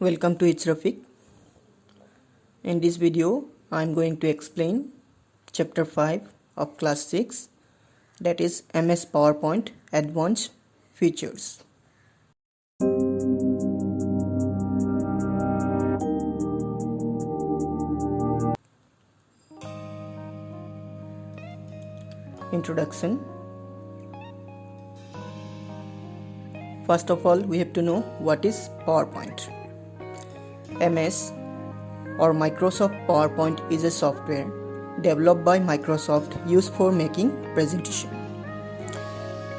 Welcome to It's Rafiq. In this video, I am going to explain Chapter 5 of Class 6, that is MS PowerPoint Advanced Features. Introduction. First of all, we have to know what is PowerPoint. MS or Microsoft PowerPoint is a software developed by Microsoft used for making presentation.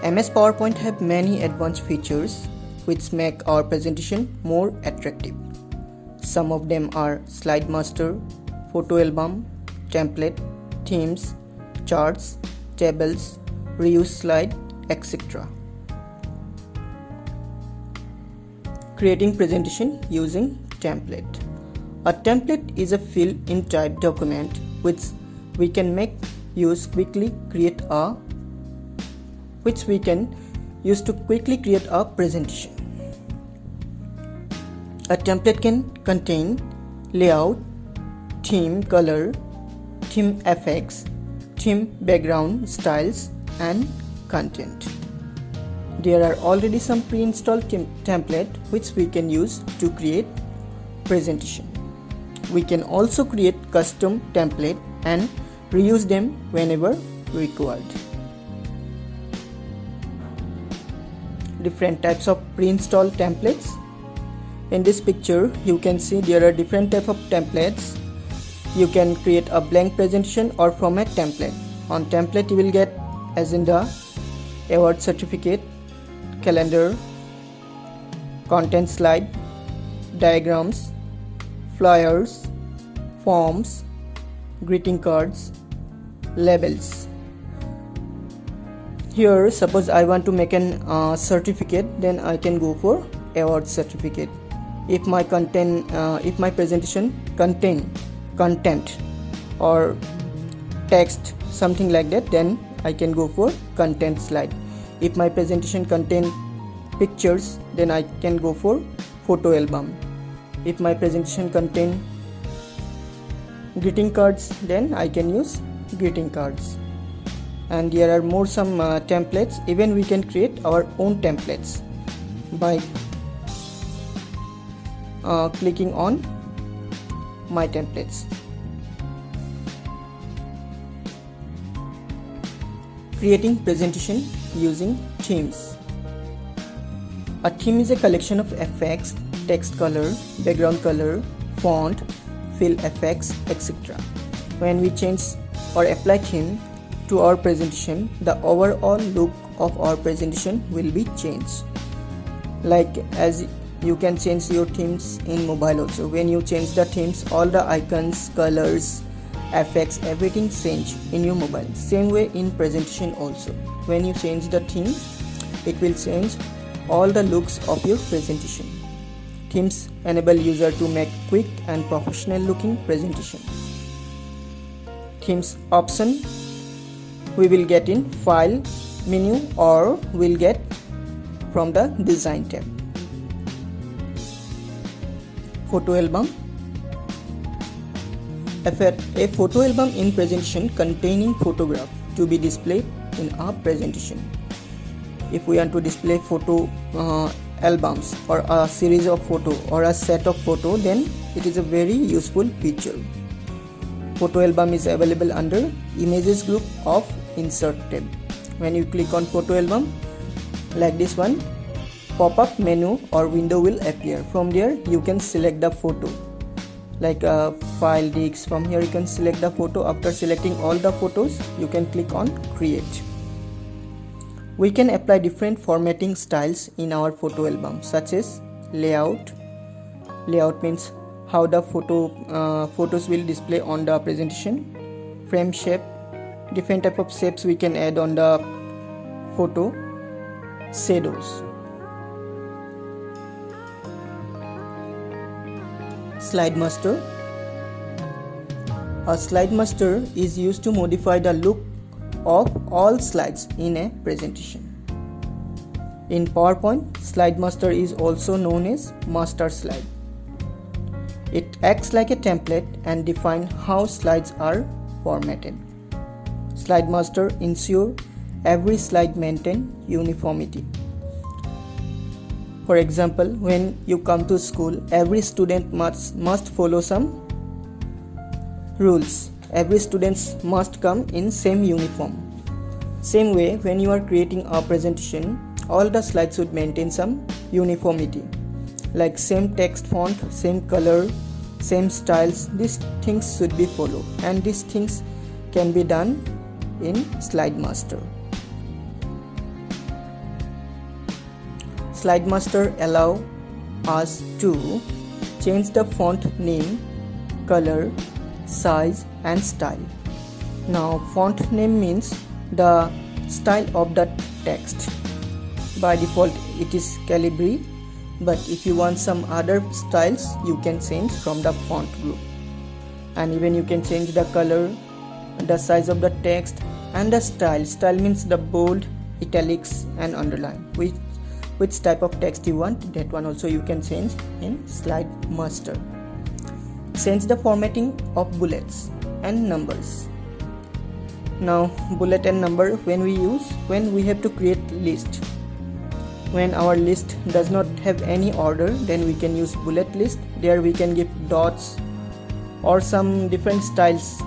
MS PowerPoint have many advanced features which make our presentation more attractive. Some of them are slide master, photo album, template, themes, charts, tables, reuse slide, etc. Creating presentation using template. A template is a fill-in type document which we can use to quickly create a presentation. A template can contain layout, theme color, theme effects, theme background styles, and content. There are already some pre-installed templates which we can use to create presentation. We can also create custom template and reuse them whenever required. Different types of pre-installed templates. In this picture, you can see there are different types of templates. You can create a blank presentation or format template. On template, you will get agenda, award certificate, calendar, content slide, diagrams, flyers, forms, greeting cards, labels. Here, suppose I want to make an certificate, then I can go for award certificate. If my presentation contain content or text, something like that, then I can go for content slide. If my presentation contain pictures, then I can go for photo album. If my presentation contain greeting cards, then I can use greeting cards. And there are more some templates. Even we can create our own templates by clicking on my templates. Creating presentation using themes. A theme is a collection of effects, text color, background color, font, fill effects, etc. When we change or apply theme to our presentation, the overall look of our presentation will be changed. Like as you can change your themes in mobile also. When you change the themes, all the icons, colors, effects, everything change in your mobile. Same way in presentation also. When you change the theme, it will change all the looks of your presentation. Themes enable user to make quick and professional looking presentation. Themes option we will get in file menu or will get from the design tab. Photo album. A photo album in presentation containing photograph to be displayed in our presentation. If we want to display photo albums or a series of photo or a set of photo, then it is a very useful feature. Photo album is available under images group of insert tab. When you click on photo album like this one, pop-up menu or window will appear. From there you can select the photo like a file disk. From here you can select the photo. After selecting all the photos, you can click on create. We can apply different formatting styles in our photo album, such as layout. Layout means how the photos will display on the presentation. Frame shape, different type of shapes we can add on the photo. Shadows. Slide master. A slide master is used to modify the look of all slides in a presentation. In PowerPoint, slide master is also known as master slide. It acts like a template and defines how slides are formatted. Slide Master ensures every slide maintain uniformity. For example, when you come to school, every student must follow some rules. Every student must come in same uniform. Same way, when you are creating a presentation, all the slides should maintain some uniformity, like same text font, same color, same styles. These things should be followed, and these things can be done in Slide Master. Slide Master allows us to change the font name, color, size and style. Now font name means the style of the text. By default it is Calibri, but if you want some other styles you can change from the font group. And even you can change the color, the size of the text and the style. Style means the bold, italics and underline. Which type of text you want, that one also you can change in Slide Master. Change the formatting of bullets and numbers. Now bullet and number when we have to create list. When our list does not have any order, then we can use bullet list. There we can give dots or some different styles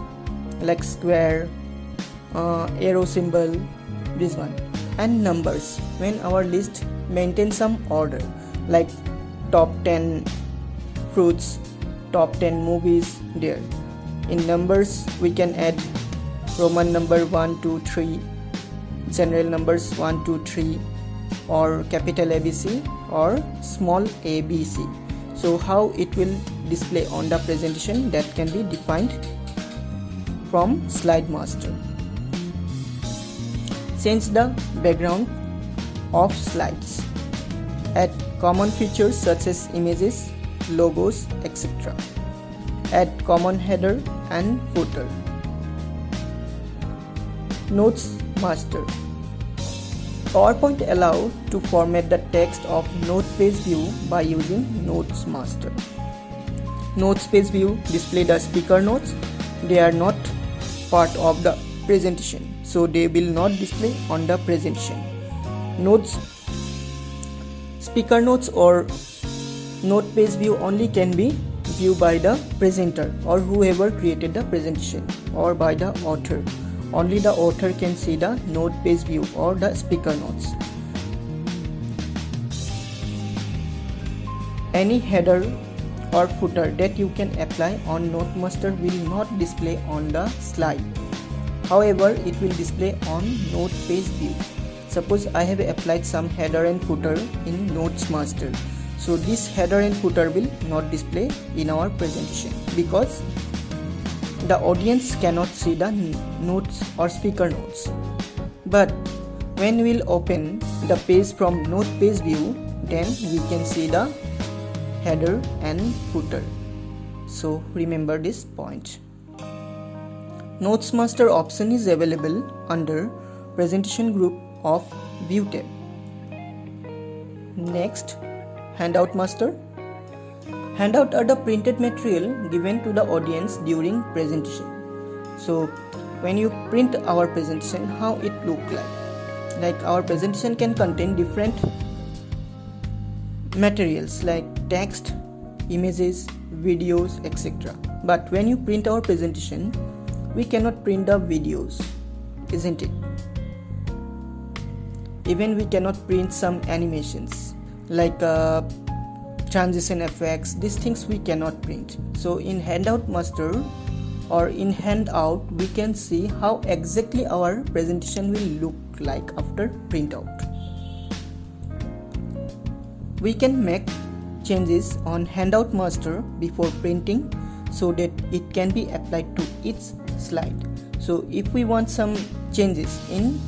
like square, arrow symbol, this one. And numbers when our list maintains some order, like top 10 fruits, top 10 movies. There in numbers we can add Roman number 1 2 3, general numbers 1 2 3, or capital ABC or small ABC. So how it will display on the presentation, that can be defined from Slide Master. Change the background of slides. Add common features such as images, logos, etc. Add common header and footer. Notes Master. PowerPoint allows to format the text of Note Page View by using Notes Master. Notes Page View display the speaker notes. They are not part of the presentation, so they will not display on the presentation. Notes, speaker notes or Note Page View only can be viewed by the presenter or whoever created the presentation, or by the author. Only the author can see the Note Page View or the speaker notes. Any header or footer that you can apply on Note Master will not display on the slide. However, it will display on Note Page View. Suppose I have applied some header and footer in Notes Master. So this header and footer will not display in our presentation because the audience cannot see the notes or speaker notes. But when we will open the page from Note Page View, then we can see the header and footer. So remember this point. Notes Master option is available under Presentation Group of View tab. Next, Handout Master. Handout are the printed material given to the audience during presentation. So when you print our presentation, how it look like? Like our presentation can contain different materials like text, images, videos, etc. But when you print our presentation, we cannot print the videos, isn't it? Even we cannot print some animations like transition effects. These things we cannot print. So in Handout Master or in Handout, we can see how exactly our presentation will look like after printout. We can make changes on Handout Master before printing so that it can be applied to each slide. So if we want some changes in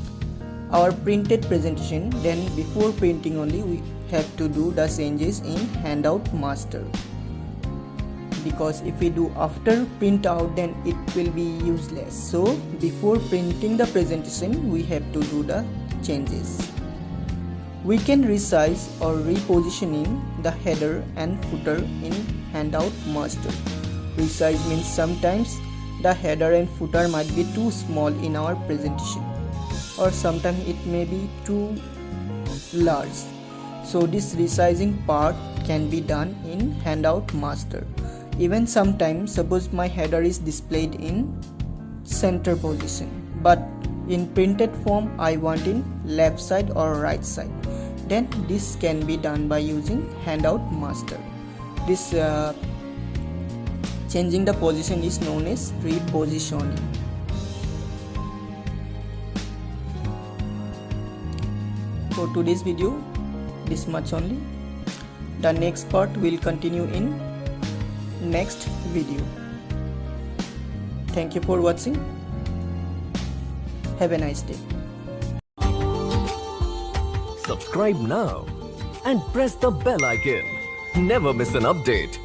our printed presentation, then before printing only we have to do the changes in Handout Master, because if we do after printout then it will be useless. So before printing the presentation we have to do the changes. We can resize or repositioning the header and footer in handout master. Resize means sometimes the header and footer might be too small in our presentation, or sometimes it may be too large. So this resizing part can be done in handout master. Even sometimes, suppose my header is displayed in center position, but in printed form I want in left side or right side, then this can be done by using handout master. This changing the position is known as repositioning. For today's video, this much only. The next part will continue in next video. Thank you for watching. Have a nice day. Subscribe now and press the bell icon. Never miss an update.